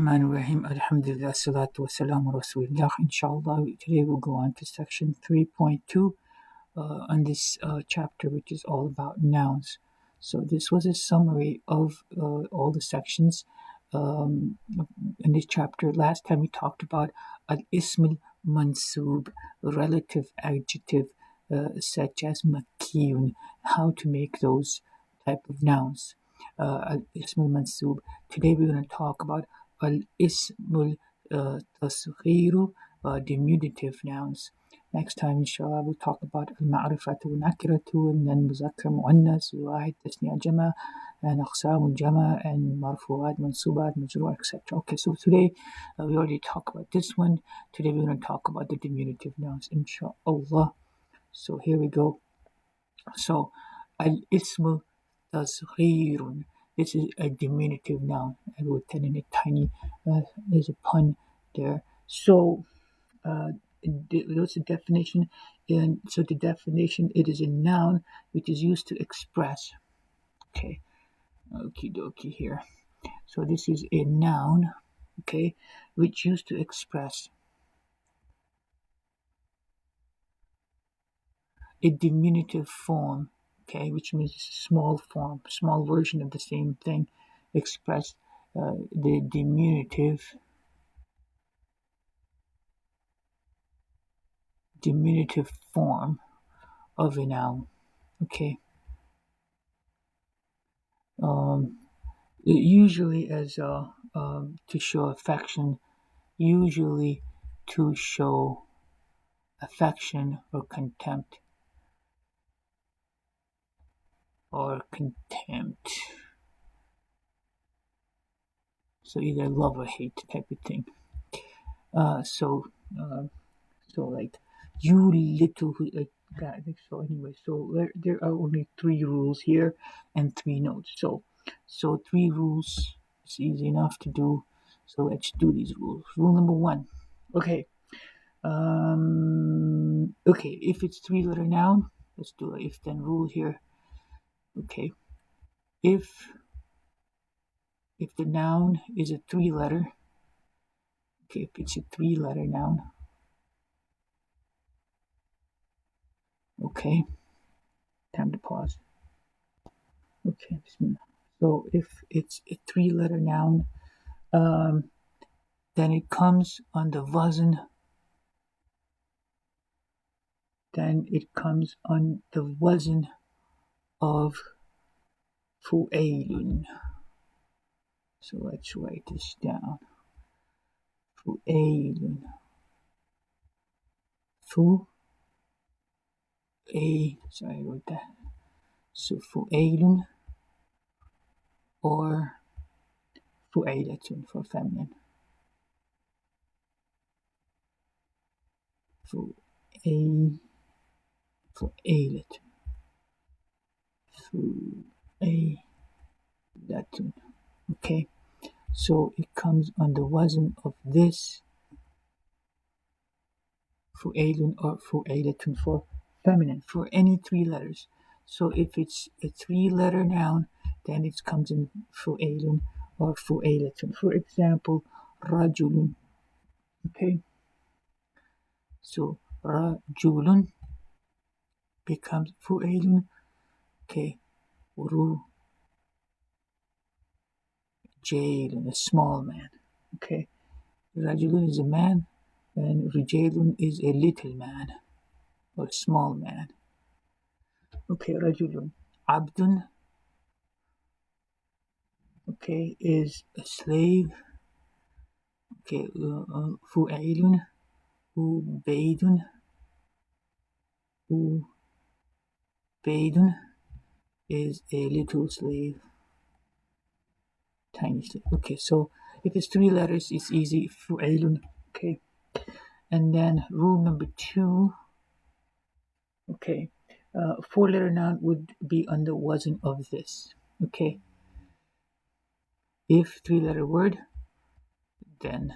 Rahim, Alhamdulillah, Salatu Wassalamu Rasulillah. Inshallah, today we'll go on to section 3.2 on this chapter, which is all about nouns. So, this was a summary of all the sections in this chapter. Last time we talked about al ism al mansub, relative adjective, such as makiyun, how to make those type of nouns. Al ism al mansub. Today we're going to talk about al ism al tasghiru, diminutive nouns. Next time, inshallah, we'll talk about al-ma'rifatu nakiratu, and then muzakkar muannas, wahid tasniya jama, and aqsam jama, and marfu'at, mansubat, majru'at, etc. Okay, so today we already talked about this one. Today we're going to talk about the diminutive nouns, inshallah. So here we go. So al-ismu tasghirun. This is a diminutive noun. I wrote that in a tiny, there's a pun there. So what's the definition? And so the definition, it is a noun which is used to express. Okay, okie dokie here. So this is a noun, okay, which used to express a diminutive form, okay, which means small form, small version of the same thing, express the diminutive form of a noun, okay. Usually as to show affection, usually to show affection or contempt. So either love or hate type of thing. So like you little like that. So anyway, so there are only 3 rules here and 3 notes. So 3 rules is easy enough to do. So let's do these rules. Rule number 1. Okay. Okay, if it's 3-letter noun, let's do an if then rule here. Okay. If the noun is a 3-letter, okay, if it's a 3-letter noun, okay, time to pause. Okay, so if it's a 3-letter noun, then it comes on the wazn. Then it comes on the wazn of fu'ailun. So let's write this down. Fu'ailun. Sorry, I wrote that. So fu'ailun or fu'ailatun for feminine. Fu'ailatun. Fu'ailatun. Okay, so it comes on the wazn of this, fu'ailun or fu'ailatun for feminine, for any 3 letters. So if it's a 3-letter noun, then it comes in fu'ailun or fu'ailatun. For example, rajulun. Okay, so rajulun becomes fu'ailun. Okay, rujailun, a small man. Okay, rajulun is a man, and rujailun is a little man or small man. Okay, rajulun. Abdun, okay, is a slave. Okay, fu'ailun, ubaidun, is a little slave, tiny slave. Okay, so if it's 3 letters, it's easy, fu'ailun. Okay, and then rule number 2. Okay, 4-letter noun would be on the wazn of this. Okay, if 3-letter word, then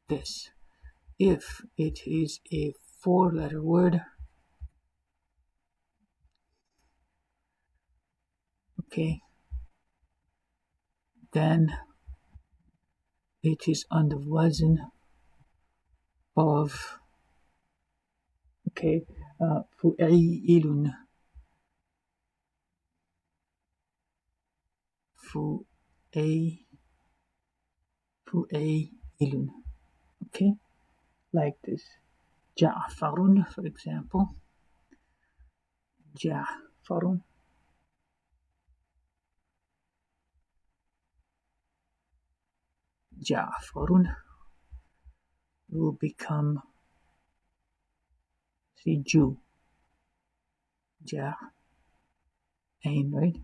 this. If it is a 4-letter word, okay, then it is on the wazn of, okay, fu'ailun, fu'ailun, okay, like this. Ja'farun, for example, Ja'farun, Ja'farun will become, see, Jew, Ja'ain, right?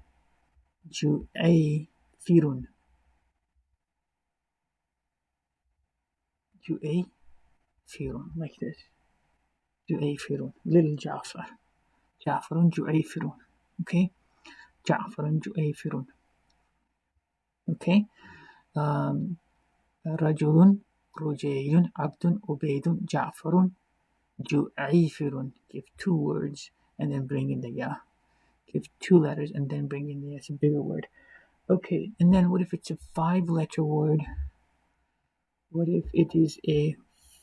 Ju'ayfirun, Ju'ayfirun, like this. Ju'ayfirun, little Ja'far. Ja'farun, Ju'ayfirun, okay? Ja'farun, Ju'ayfirun, okay? Rajulun, Rujaylun, Abdun, Ubaydun, Ja'farun, Ju'ayfirun. Give two words and then bring in the ya. Give two letters and then bring in the ya. It's a bigger word. Okay, and then what if it's a 5-letter word? What if it is a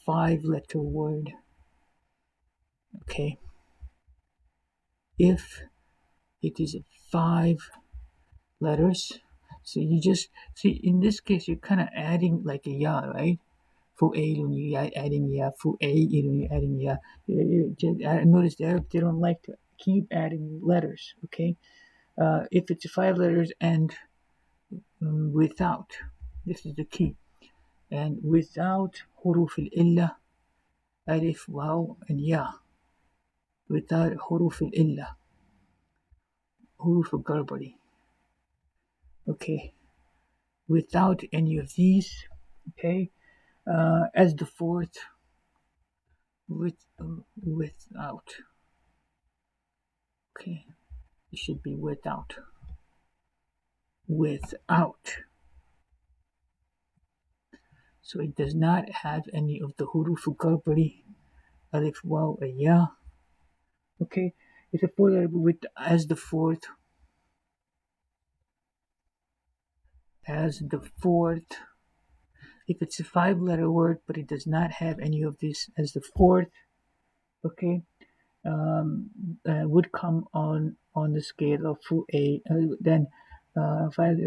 5-letter word? Okay. If it is 5 letters, so you just see in this case you're kind of adding like a ya, right? Fu'ailun, you're adding ya. Fu'ailun, you're adding ya. Notice the Arab, they don't like to keep adding letters. Okay. If it's 5 letters and without, this is the key, and without huruf al-illa, alif, waw, and ya, without huruf al-illa, huruf al-garbali, okay, without any of these, okay, as the fourth, without, okay, it should be without, so it does not have any of the huruf al-garbali, alif, waw, and ya, okay, it's a 4-letter with as the fourth, if it's a 5-letter word but it does not have any of this as the fourth, okay, would come on the scale of fu'ay, then 5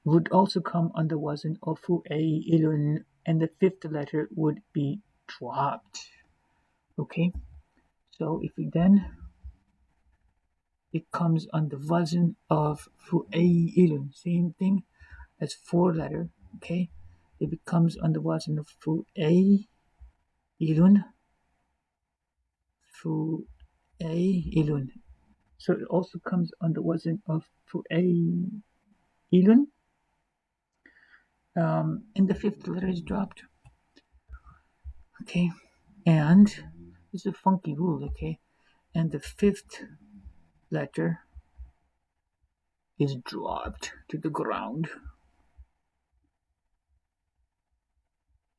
would also come on the wazn of fu'ailun, and the 5th letter would be dropped, okay. So if we then, it comes on the wazn of fu'ailun, same thing as 4-letter, okay. It becomes on the wazn of fu'ailun, fu'ailun. So it also comes on the wazn of fu'ailun, and the 5th letter is dropped, okay. And this is a funky rule, okay. And the 5th letter is dropped to the ground.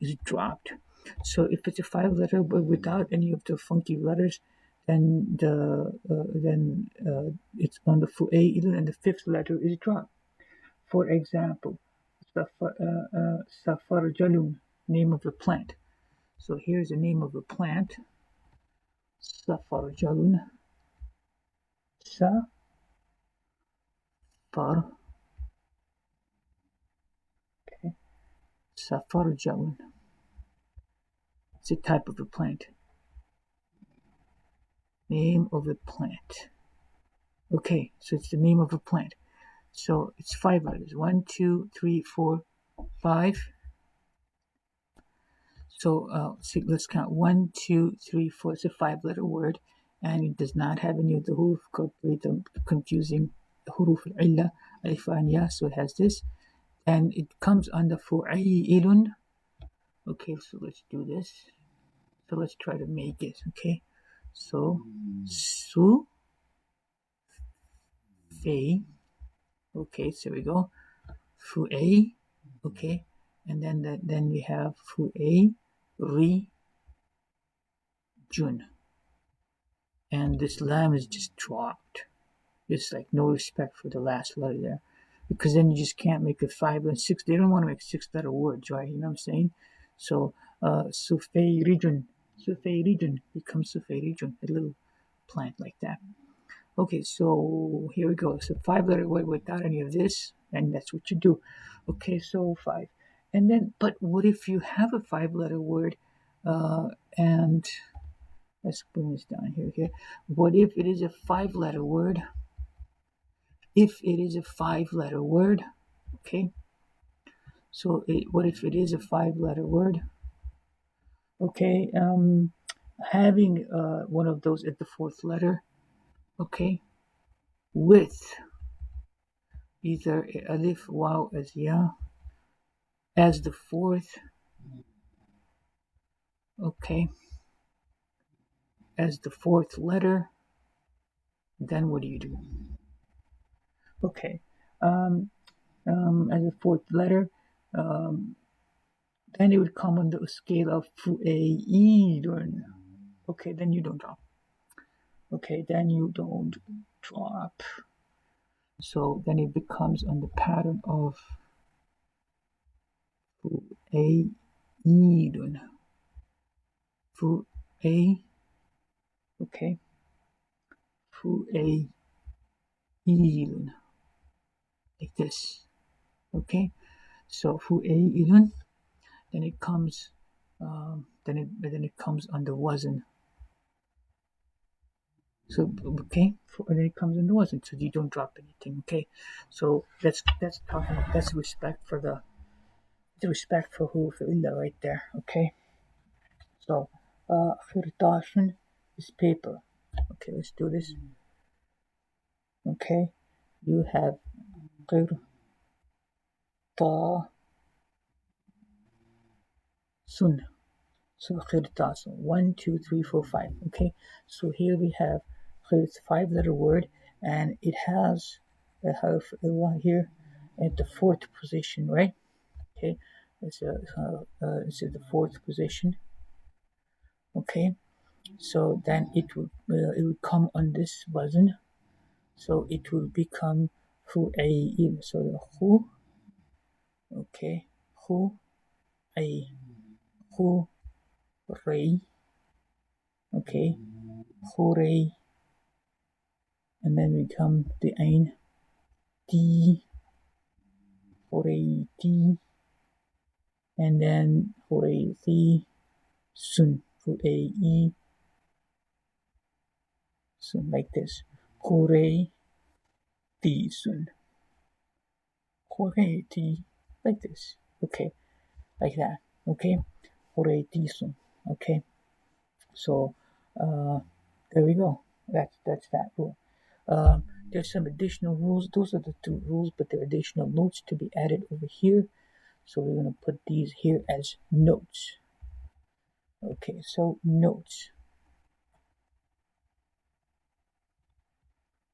Is dropped. So if it's a 5-letter but without any of the funky letters, then it's on the fu'ailun and the 5th letter is dropped. For example, safarjalun, name of the plant. So here's the name of the plant. Safarjalun. Safar. Okay. Safarjalun. It's a type of a plant. Name of a plant. Okay, so it's the name of a plant. So it's 5 letters. 1, 2, 3, 4, 5. So let's count 1, 2, 3, 4. It's a 5-letter word, and it does not have any of the huruf, the confusing huruf al-illa, alif and ya. So it has this, and it comes under fu'ailun. Okay, so let's do this. So let's try to make it. Okay, so su, fe. Okay, so we go fu'ay. Okay, and then we have fu'ay, ri, jun, and this lam is just dropped. Just like no respect for the last letter there. because then you just can't make it 5 and 6. They don't want to make 6-letter words, right? You know what I'm saying? So Sufeirijun, Sufeirijun becomes Sufeirijun, a little plant like that. Okay, so here we go. So 5-letter word without any of this, and that's what you do. Okay, so 5. And then, but what if you have a 5-letter word, and let's bring this down here. Okay, what if it is a 5-letter word? If it is a 5-letter word, okay. So what if it is a 5-letter word? Okay, having one of those at the fourth letter, okay, with either alif, waw as ya as the fourth, okay, as the fourth letter, then what do you do? Okay, as a fourth letter, um, then it would come on the scale of fu'eidun. Okay, then you don't drop. Okay, then you don't drop. So then it becomes on the pattern of fu'eidun. Fu'e, okay, fu'eidun, like this. Okay, so fu'eidun, then it comes, then it comes under wazn. So okay, and then it comes under wazn, so you don't drop anything. Okay, so that's talking. That's respect for the respect for huruf illa right there. Okay, so khirtashin is paper. Okay, let's do this. Okay, you have qirtasun. So khirtasun. 1, 2, 3, 4, 5. Okay, so here we have it's 5-letter word, and it has a harf illah here at the fourth position, right? Okay, it's at the fourth position. Okay, so then it would come on this wazn, so it will become fu'ayil. So the hu, okay, hu ay, hu ray, okay, hu ray, and then we come the ain, d, hu ray d, and then hu ray the, sun, fu'ay, sun, like this, hu ray the sun, hu ray the, like this. Okay, like that. Okay, hu ray the sun. Okay, so there we go. That's that rule. There's some additional rules. Those are the 2 rules, but there are additional notes to be added over here. So we're going to put these here as notes. Okay, so notes.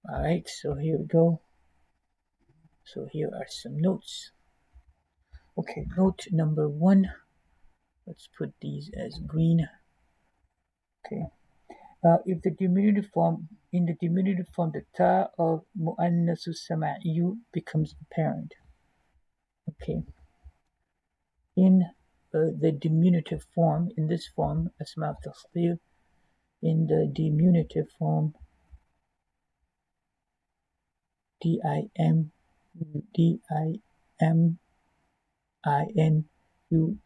All right, so here we go. So here are some notes. Okay, note number 1. Let's put these as green. Okay. If the diminutive form, in the diminutive form, the ta of mu'annasu sama'iyu becomes apparent. Okay. In the diminutive form, in this form, asma al-tasghir, in the diminutive form, D-I-M-I-N-U,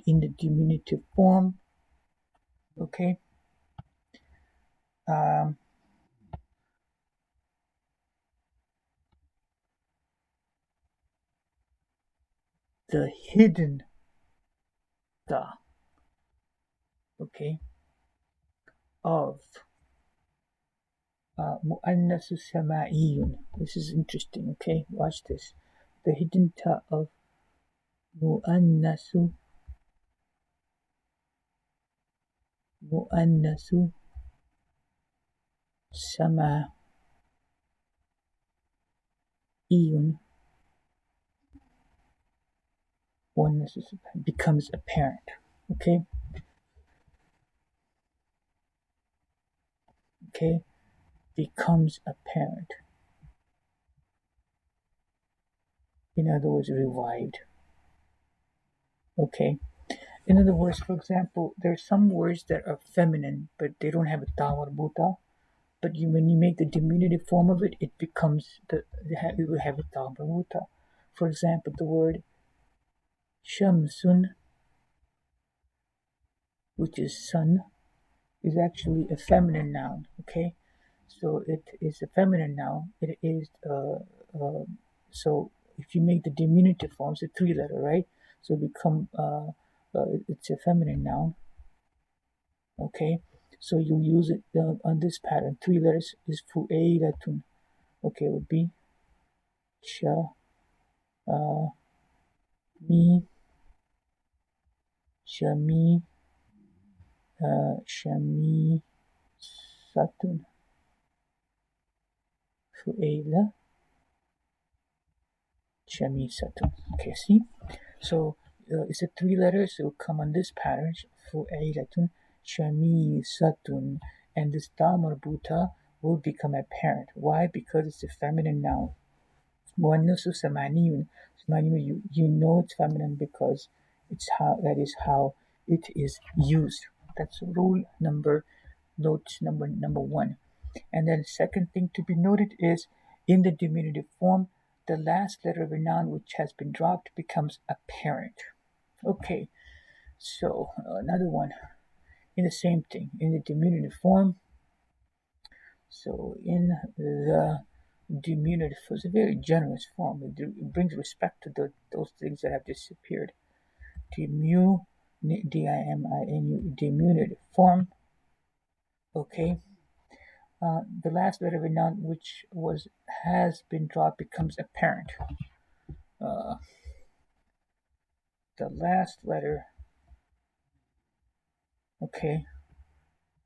in the diminutive form, okay, the hidden ta, okay, of mu'annasu sama'iyun. This is interesting, okay, watch this. The hidden ta of mu'annasu sama'iyun, becomes apparent. Okay, okay, becomes apparent. In other words, revived. Okay. In other words, for example, there are some words that are feminine, but they don't have a ta or buta. But when you make the diminutive form of it, it becomes it will have a ta or buta. For example, the word shamsun, which is sun, is actually a feminine noun. Okay, so it is a feminine noun. It is so if you make the diminutive form, it's a three-letter, right? So it's a feminine noun. Okay, so you use it on this pattern. Three letters is fu'eilatun. Okay, it would be sha, mi, shami, shami, satun, fu'eila, shami, satun. Okay, see? So it's a three letters, so it will come on this pattern. Fu'eilatun, shami, satun, and this ta marbuta will become apparent. Why? Because it's a feminine noun. مؤنث ثمانين. You know it's feminine because that is how it is used. That's number one. And then second thing to be noted is in the diminutive form, the last letter of a noun which has been dropped becomes apparent. Okay, so another one in the same thing in the diminutive form. So in the diminutive is a very generous form. It brings respect to those things that have disappeared. Diminu, D-I-M-I-N-U, diminutive form. Okay. The last letter of a noun which has been dropped becomes apparent. Uh, the last letter, okay,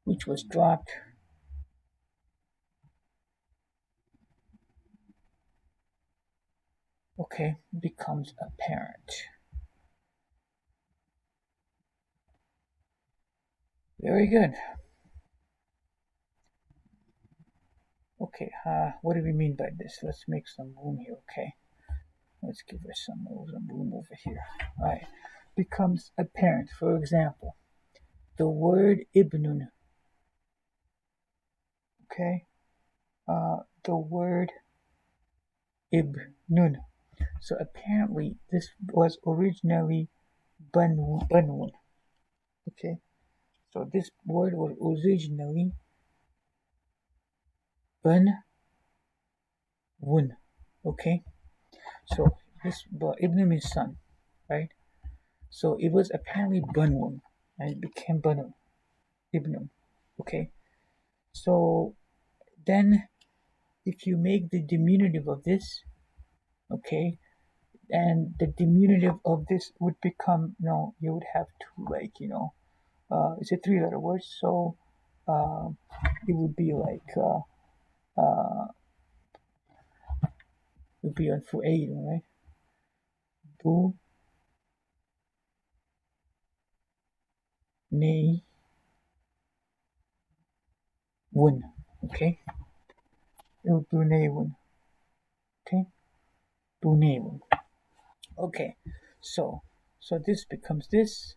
which was dropped, okay, becomes apparent. Very good. Okay, what do we mean by this? Let's make some room here, okay? Let's give her some room over here. All right. Becomes apparent. For example, the word ibnun. Okay. The word ibnun. So apparently this was originally banun. Okay. So this word was originally banun. Okay. So this ibn means son, right? So it was apparently banun, and it became banun, ibnun. Okay. So then if you make the diminutive of this, okay, and the diminutive of this would become, you would have to, like, it's a three-letter word, so uh, it would be like, it would be on for eight, right? Bu, ne, wun, okay? It would be ne, wun, okay? Bu, ne, wun. Okay, so this becomes this,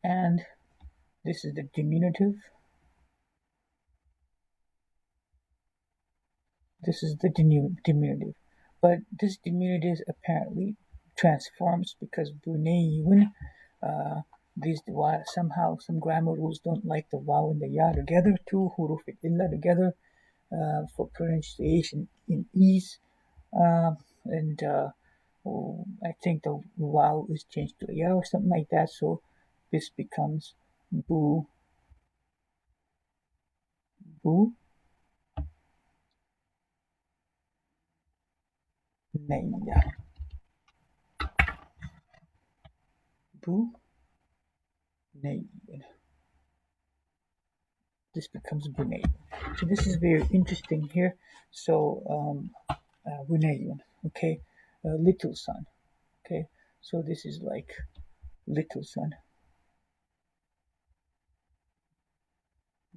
and this is the diminutive. This is the diminutive. But this diminutive apparently transforms because Bruneian, these somehow some grammar rules don't like the waw and the ya together, two huruf illa together for pronunciation in ease. And I think the waw is changed to a ya or something like that. So this becomes bu, bu, neya, bu, neya. This becomes Bunayun. So this is very interesting here. So Bunayun, okay, little son, okay. So this is like little son,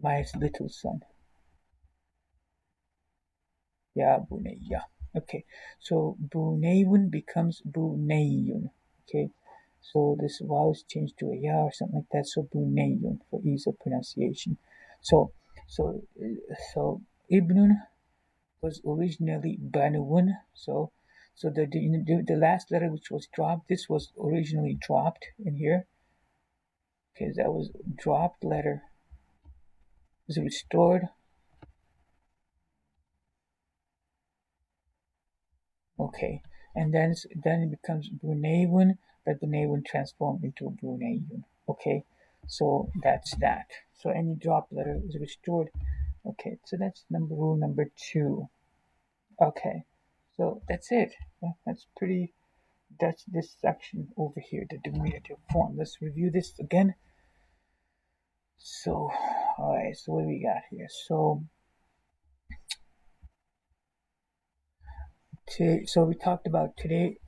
my little son. Ya Bunayya. Okay, so bunayun becomes bunayun. Okay, so this waw is changed to a ya or something like that. So bunayun for ease of pronunciation. So so ibnun was originally banuun. So the last letter which was dropped, this was originally dropped in here. Okay, that was dropped letter. Is restored. Okay, and then it becomes Bruneian, but Bruneian transformed into Bruneian. Okay, so that's that. So any drop letter is restored. Okay, so that's rule number 2. Okay, so that's it. Yeah, that's pretty. That's this section over here, the diminutive form. Let's review this again. So, all right. So what do we got here? So we talked about today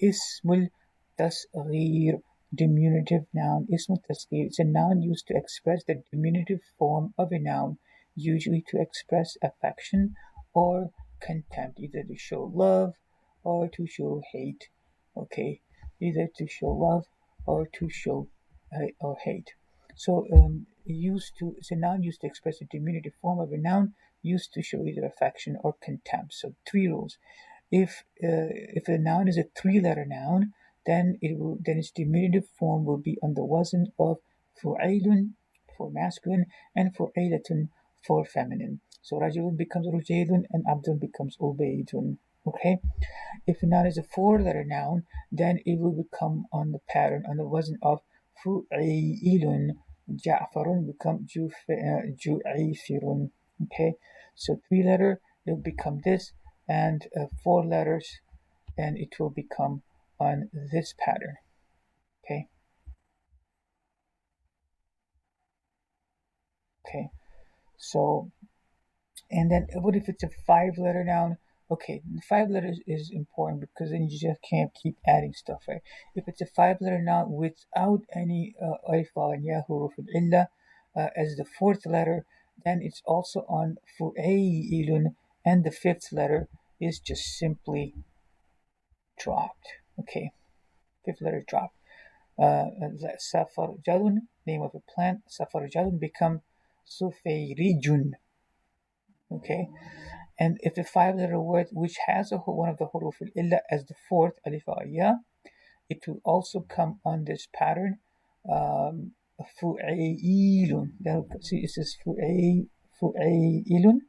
ismul tasghir, diminutive noun. Ismul tasghir is a noun used to express the diminutive form of a noun, usually to express affection or contempt, either to show love or to show hate. Okay, either to show love or to show or hate. So it's a noun used to express the diminutive form of a noun used to show either affection or contempt. So three rules. If a noun is a three-letter noun, then its diminutive form will be on the wazn of fu'ailun for masculine and fu'ailatun for feminine. So rajulun becomes rujailun and abdun becomes ubaydun. Okay. If a noun is a four-letter noun, then it will become on the pattern on the wazn of fu'ailun. Ja'farun become ju'aifirun. Okay. So three-letter it will become this, and four letters, and it will become on this pattern. Okay. Okay. So, and then what if it's a five-letter noun? Okay, five letters is important because then you just can't keep adding stuff, right? If it's a five-letter noun without any alif and ya huruf illa as the fourth letter, then it's also on fu'ailun, and the fifth letter is just simply dropped. Okay, fifth letter is dropped. Safarjalun, name of a plant. Safarjalun become Sufeirijun. Okay, and if the five-letter word which has one of the huruf illa as the fourth alif ya, it will also come on this pattern. Fu'ailun. See, it says fu'ailun.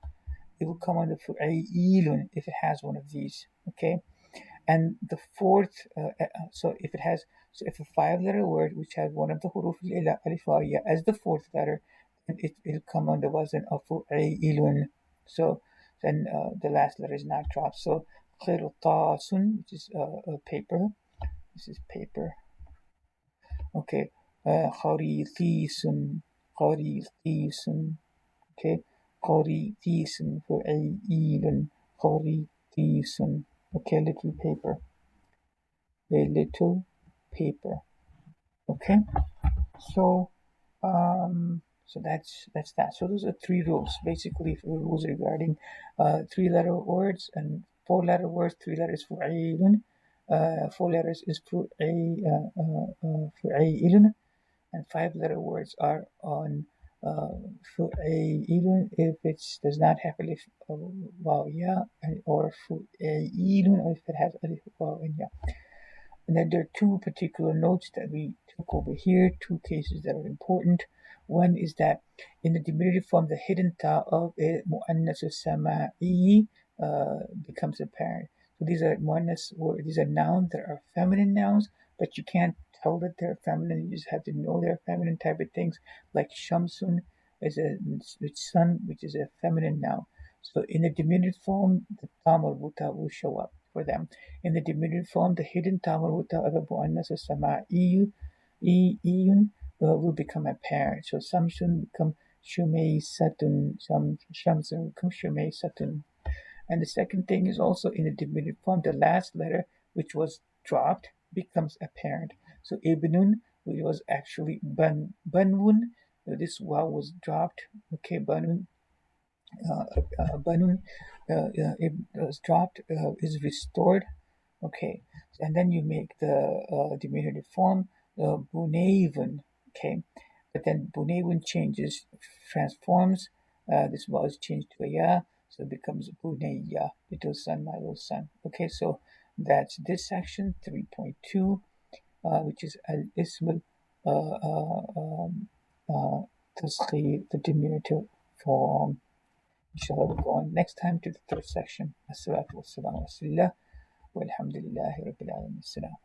It will come on the fu'ailun if it has one of these. Okay, and the fourth if a five-letter word which has one of the huruf alif ya as the fourth letter, then it will come on the wazn of fu'ailun. So then the last letter is not dropped. So qirtasun, which is paper. This is paper. Okay. Kharitisun, kharitisun. Okay. Kharitisun fu'ailun, kharitisun. Okay, little paper. A little paper. Okay, so that's that. So those are three rules, basically, for rules regarding three-letter words and four-letter words. Three letters for ayilun, four letters is for ayilun, and five-letter words are on for ayilun if it does not have alif waw ya, or for ayilun if it has alif waw and ya. And then there are two particular notes that we took over here, two cases that are important. One is that in the diminutive form, the hidden ta of a mu'annas sama'i becomes apparent. So these are mu'annas, these are nouns that are feminine nouns, but you can't tell that they're feminine. You just have to know they're feminine type of things, like shamsun is a sun, which is a feminine noun. So in the diminutive form, the ta marbuta will show up for them. In the diminutive form, the hidden tamarhuta of Abu Annas iyun will become apparent. So Samsun become Shumei Satun, some Shamsun become Shumei Satun. And the second thing is also in the diminutive form, the last letter, which was dropped, becomes apparent. So Ibnun, which was actually Banwun, this waw was dropped. Okay, Banun, Banun, it was dropped, is restored. Okay, and then you make the diminutive form, Bunavun. Okay, but then Bunavun changes, transforms. This was changed to a ya, so it becomes Bunayya, little son, my little son. Okay, so that's this section 3.2, which is al ism tasghir, the diminutive form. Inshallah, we'll go on next time to the third section. As-salatu was-salamu ala rasulillah, walhamdulillahi rabbil alamin. Assalam.